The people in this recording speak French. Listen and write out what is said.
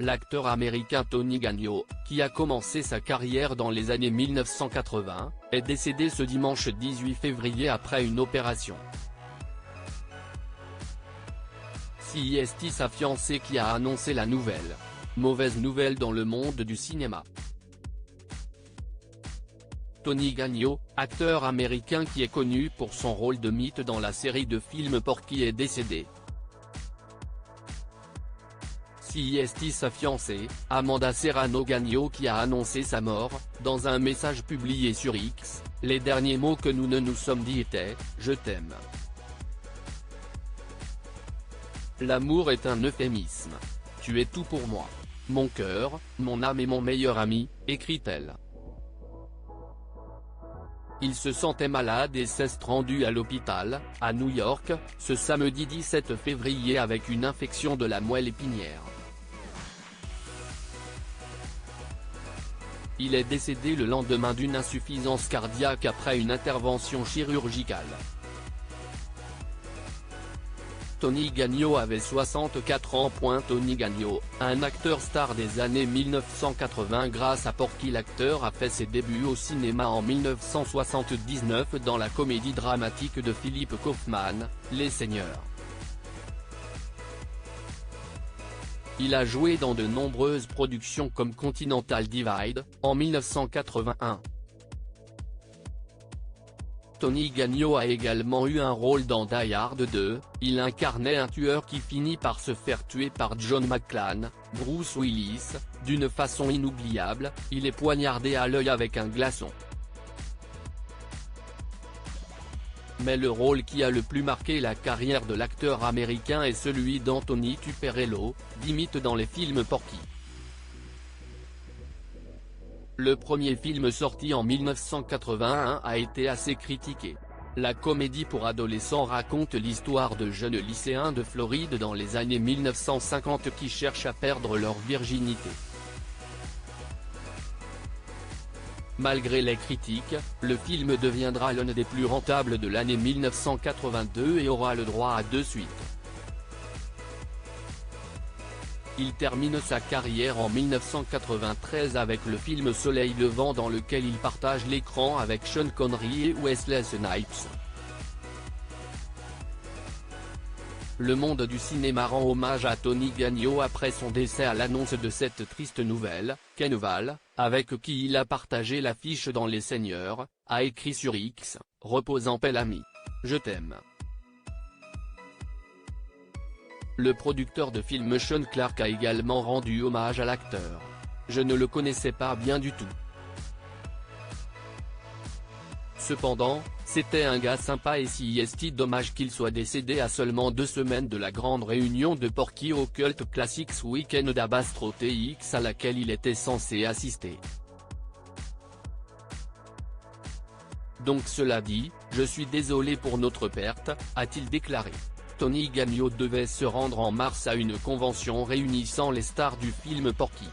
L'acteur américain Tony Gagno, qui a commencé sa carrière dans les années 1980, est décédé ce dimanche 18 février après une opération. C'est sa fiancée qui a annoncé la nouvelle. Mauvaise nouvelle dans le monde du cinéma. Tony Gagno, acteur américain qui est connu pour son rôle de mythe dans la série de films Porky, est décédé. C'est sa fiancée, Amanda Serrano Gagno, qui a annoncé sa mort. Dans un message publié sur X, les derniers mots que nous nous sommes dit étaient « Je t'aime ». L'amour est un euphémisme. Tu es tout pour moi. Mon cœur, mon âme et mon meilleur ami, écrit-elle. Il se sentait malade et s'est rendu à l'hôpital, à New York, ce samedi 17 février avec une infection de la moelle épinière. Il est décédé le lendemain d'une insuffisance cardiaque après une intervention chirurgicale. Tony Gagno avait 64 ans. Tony Gagno, un acteur star des années 1980 grâce à Porky. L'acteur a fait ses débuts au cinéma en 1979 dans la comédie dramatique de Philip Kaufman, Les Seigneurs. Il a joué dans de nombreuses productions comme Continental Divide, en 1981. Tony Gagno a également eu un rôle dans Die Hard 2, il incarnait un tueur qui finit par se faire tuer par John McClane. Bruce Willis, d'une façon inoubliable, il est poignardé à l'œil avec un glaçon. Mais le rôle qui a le plus marqué la carrière de l'acteur américain est celui d'Anthony Tuperello, d'imite dans les films Porky. Le premier film sorti en 1981 a été assez critiqué. La comédie pour adolescents raconte l'histoire de jeunes lycéens de Floride dans les années 1950 qui cherchent à perdre leur virginité. Malgré les critiques, le film deviendra l'un des plus rentables de l'année 1982 et aura le droit à 2 suites. Il termine sa carrière en 1993 avec le film Soleil levant dans lequel il partage l'écran avec Sean Connery et Wesley Snipes. Le monde du cinéma rend hommage à Tony Gagno après son décès à l'annonce de cette triste nouvelle. Ken Vall, avec qui il a partagé l'affiche dans Les Seigneurs, a écrit sur X, « Repose en paix l'ami. Je t'aime ». Le producteur de film Sean Clark a également rendu hommage à l'acteur. « Je ne le connaissais pas bien du tout. Cependant, c'était un gars sympa et c'est dommage qu'il soit décédé à seulement 2 semaines de la grande réunion de Porky au Cult Classics Weekend à Bastrop TX à laquelle il était censé assister. Donc cela dit, je suis désolé pour notre perte, a-t-il déclaré. Tony Gagno devait se rendre en mars à une convention réunissant les stars du film Porky.